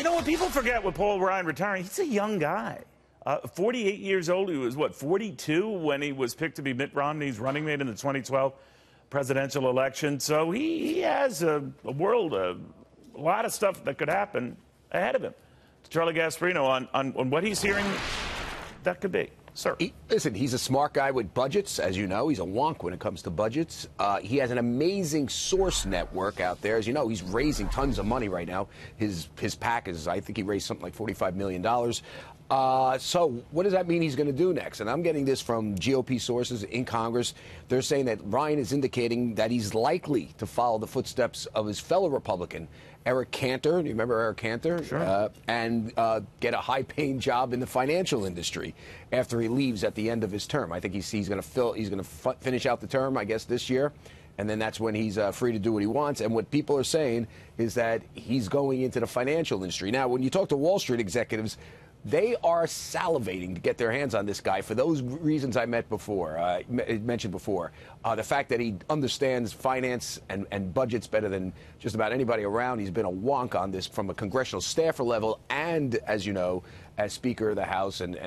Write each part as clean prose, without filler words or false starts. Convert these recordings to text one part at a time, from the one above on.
You know what people forget with Paul Ryan retiring? He's a young guy. 48 years old. He was, what, 42 when he was picked to be Mitt Romney's running mate in the 2012 presidential election. So he has a lot of stuff that could happen ahead of him. Charlie Gasparino on what he's hearing that could be. Sir. Listen, he's a smart guy with budgets, as you know. He's a wonk when it comes to budgets. He has an amazing source network out there. As you know, he's raising tons of money right now. His PAC is, I think he raised something like $45 million. So what does that mean he's going to do next? And I'm getting this from GOP sources in Congress. They're saying that Ryan is indicating that he's likely to follow the footsteps of his fellow Republican, Eric Cantor. Do you remember Eric Cantor? Sure. And get a high-paying job in the financial industry after he leaves at the end of his term. I think he's going to finish out the term, I guess, this year. And then that's when he's free to do what he wants. And what people are saying is that he's going into the financial industry. Now, when you talk to Wall Street executives, they are salivating to get their hands on this guy for those reasons I mentioned before. The fact that he understands finance and budgets better than just about anybody around. He's been a wonk on this from a congressional staffer level and, as you know, as Speaker of the House and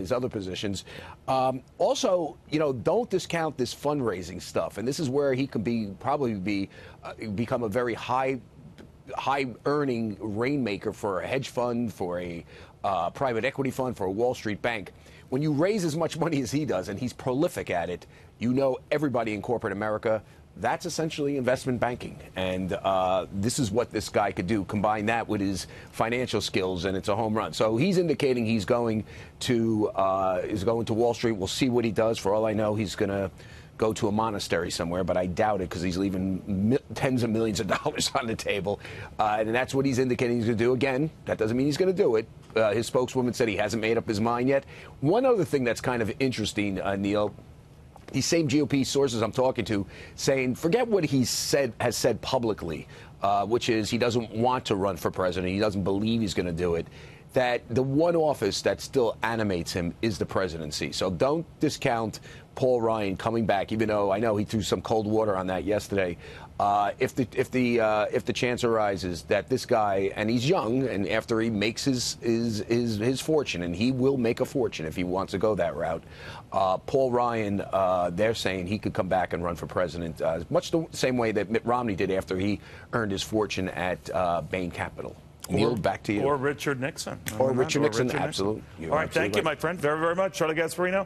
his other positions. Also, you know, don't discount this fundraising stuff. And this is where he could become a very high-earning rainmaker for a hedge fund, for a private equity fund, for a Wall Street bank. When you raise as much money as he does, and he's prolific at it, you know everybody in corporate America, that's essentially investment banking. And this is what this guy could do. Combine that with his financial skills, and it's a home run. So he's indicating he's going to Wall Street. We'll see what he does. For all I know, he's going to go to a monastery somewhere, but I doubt it because he's leaving tens of millions of dollars on the table. And that's what he's indicating he's going to do. Again, that doesn't mean he's going to do it. His spokeswoman said he hasn't made up his mind yet. One other thing that's kind of interesting, Neil, these same GOP sources I'm talking to saying, forget what he has said publicly, which is he doesn't want to run for president. He doesn't believe he's going to do it. That the one office that still animates him is the presidency. So don't discount Paul Ryan coming back, even though I know he threw some cold water on that yesterday. If the chance arises that this guy, and he's young, and after he makes his fortune, and he will make a fortune if he wants to go that route, Paul Ryan, they're saying he could come back and run for president, much the same way that Mitt Romney did after he earned his fortune at Bain Capital. Neil, back to you. Or Richard Nixon. Or Richard Nixon, absolutely. All right, thank you, my friend, very, very much. Charlie Gasparino.